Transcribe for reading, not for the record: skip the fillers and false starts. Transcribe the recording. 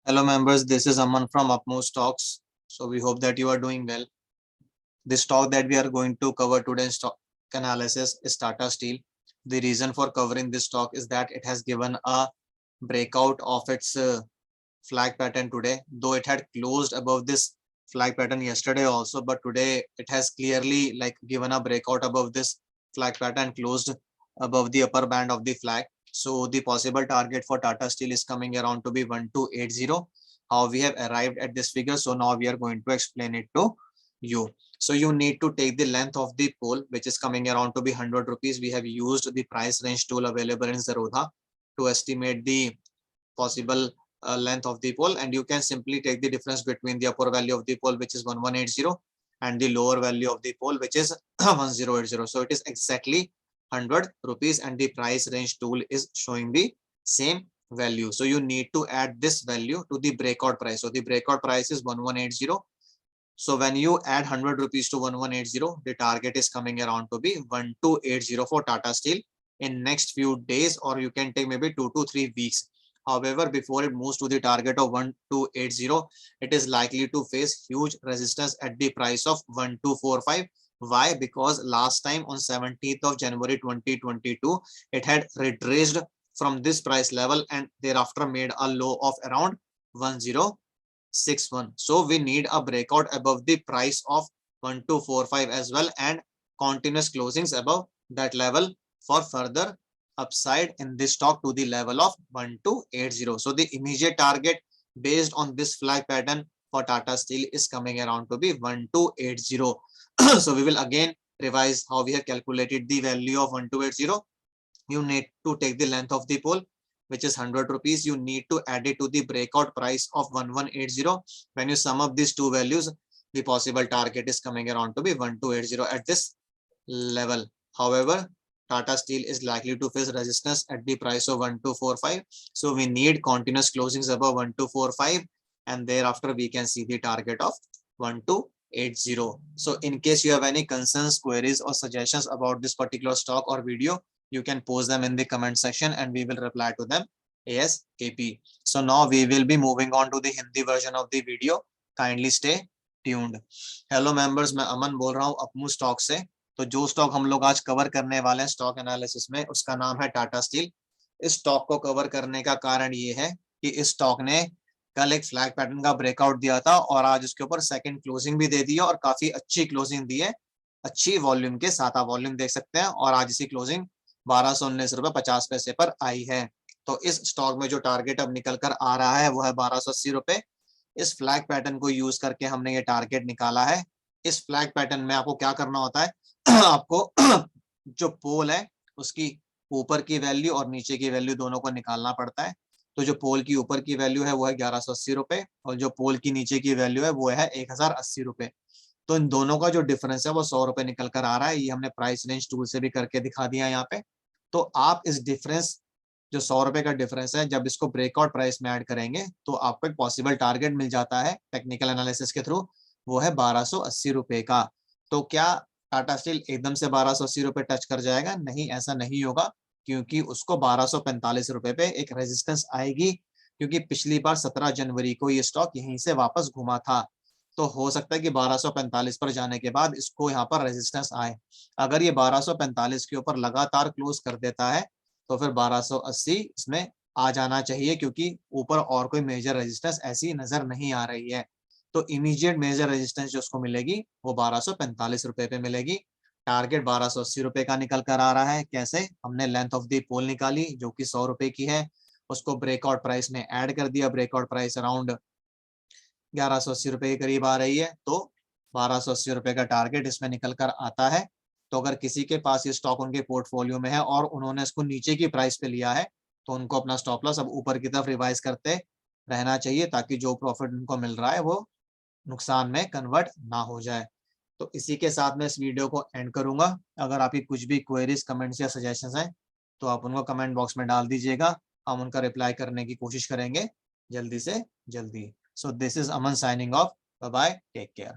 Hello members, this is Aman from Upmost Stocks. So we hope that you are doing well. The stock that we are going to cover today in stock analysis is Tata Steel. The reason for covering this stock is that it has given a breakout of its flag pattern today, though it had closed above this flag pattern yesterday also, but today it has clearly given a breakout above this flag pattern, closed above the upper band of the flag. So the possible target for Tata Steel is coming around to be 1280. How we have arrived at this figure, so now we are going to explain it to you. So you need to take the length of the pole, which is coming around to be 100 rupees. We have used the price range tool available in Zerodha to estimate the possible length of the pole, and you can simply take the difference between the upper value of the pole, which is 1180, and the lower value of the pole, which is 1080. So it is exactly 100 rupees, and the price range tool is showing the same value. So you need to add this value to the breakout price. So the breakout price is 1180. So when you add 100 rupees to 1180, the target is coming around to be 1280 for Tata Steel in next few days, or you can take maybe 2 to 3 weeks. However, before it moves to the target of 1280, it is likely to face huge resistance at the price of 1245. Why? Because last time on 17th of January 2022, it had retraced from this price level and thereafter made a low of around 1061. So we need a breakout above the price of 1245 as well, and continuous closings above that level for further upside in this stock to the level of 1280. So the immediate target based on this flag pattern for Tata Steel is coming around to be 1280. So we will again revise how we have calculated the value of 1280. You need to take the length of the pole, which is 100 rupees. You need to add it to the breakout price of 1180. When you sum up these two values, the possible target is coming around to be 1280 at this level. However, Tata Steel is likely to face resistance at the price of 1245. So we need continuous closings above 1245, and thereafter we can see the target of 1280. So in case you have any concerns, queries or suggestions about this particular stock or video, you can post them in the comment section and we will reply to them ASAP. So now we will be moving on to the Hindi version of the video. Kindly stay tuned. Hello members, मैं अमन बोल रहा हूँ अपमू stock से। तो जो stock हम लोग आज कवर करने वाले हैं स्टॉक एनालिसिस में, उसका नाम है टाटा स्टील। इस स्टॉक को कवर करने का कारण ये है कि इस स्टॉक ने कल एक फ्लैग पैटर्न का ब्रेकआउट दिया था और आज उसके ऊपर सेकंड क्लोजिंग भी दे दी है और काफी अच्छी क्लोजिंग दी है, अच्छी वॉल्यूम के साथ। आप वॉल्यूम देख सकते हैं और आज इसी क्लोजिंग 1219.50 पर आई है। तो इस स्टॉक में जो टारगेट अब निकल कर आ रहा है वो है 1280 इस फ्लैग पैटर्न को यूज करके हमने ये टारगेट निकाला है। इस फ्लैग पैटर्न में आपको क्या करना होता है आपको जो पोल है उसकी ऊपर की वैल्यू और नीचे की वैल्यू दोनों को निकालना पड़ता है। तो जो पोल की ऊपर की वैल्यू है वो है 1180 और जो पोल की नीचे की वैल्यू है वो है 1080। तो इन दोनों का जो डिफरेंस है वो 100 निकल कर आ रहा है। ये हमने प्राइस रेंज टूल से भी करके दिखा दिया यहाँ पे। तो आप इस डिफरेंस जो 100 का डिफरेंस है, जब इसको ब्रेकआउट प्राइस में ऐड करेंगे तो आपको एक पॉसिबल टारगेट मिल जाता है टेक्निकल एनालिसिस के थ्रू, वो है 1280 का। तो क्या टाटा स्टील एकदम से 1280 टच कर जाएगा? नहीं, ऐसा नहीं होगा, क्योंकि उसको 1245 पे एक रेजिस्टेंस आएगी, क्योंकि पिछली बार 17 जनवरी को ये स्टॉक यहीं से वापस घुमा था। तो हो सकता है कि 1245 पर जाने के बाद इसको यहाँ पर रेजिस्टेंस आए। अगर ये 1245 के ऊपर लगातार क्लोज कर देता है तो फिर 1280 इसमें आ जाना चाहिए, क्योंकि ऊपर और कोई मेजर रेजिस्टेंस ऐसी नजर नहीं आ रही है। तो इमीडिएट मेजर रेजिस्टेंस जो उसको मिलेगी वो 1245 पे मिलेगी। टारगेट 1280 का निकल कर आ रहा है। कैसे? हमने लेंथ ऑफ द पोल निकाली जो कि 100 की है, उसको ब्रेकआउट प्राइस में ऐड कर दिया। ब्रेकआउट प्राइस अराउंड 1180 के करीब आ रही है, तो 1280 का टारगेट इसमें निकल कर आता है। तो अगर किसी के पास ये स्टॉक उनके पोर्टफोलियो में है और उन्होंने इसको नीचे की प्राइस पे लिया है तो उनको अपना स्टॉप लॉस अब ऊपर की तरफ रिवाइज करते रहना चाहिए, ताकि जो प्रॉफिट उनको मिल रहा है वो नुकसान में कन्वर्ट ना हो जाए। तो इसी के साथ मैं इस वीडियो को एंड करूंगा। अगर आपकी कुछ भी क्वेरीज, कमेंट्स या सजेशंस हैं तो आप उनको कमेंट बॉक्स में डाल दीजिएगा। हम उनका रिप्लाई करने की कोशिश करेंगे जल्दी से जल्दी। So this is Aman signing off. Bye bye. Take care.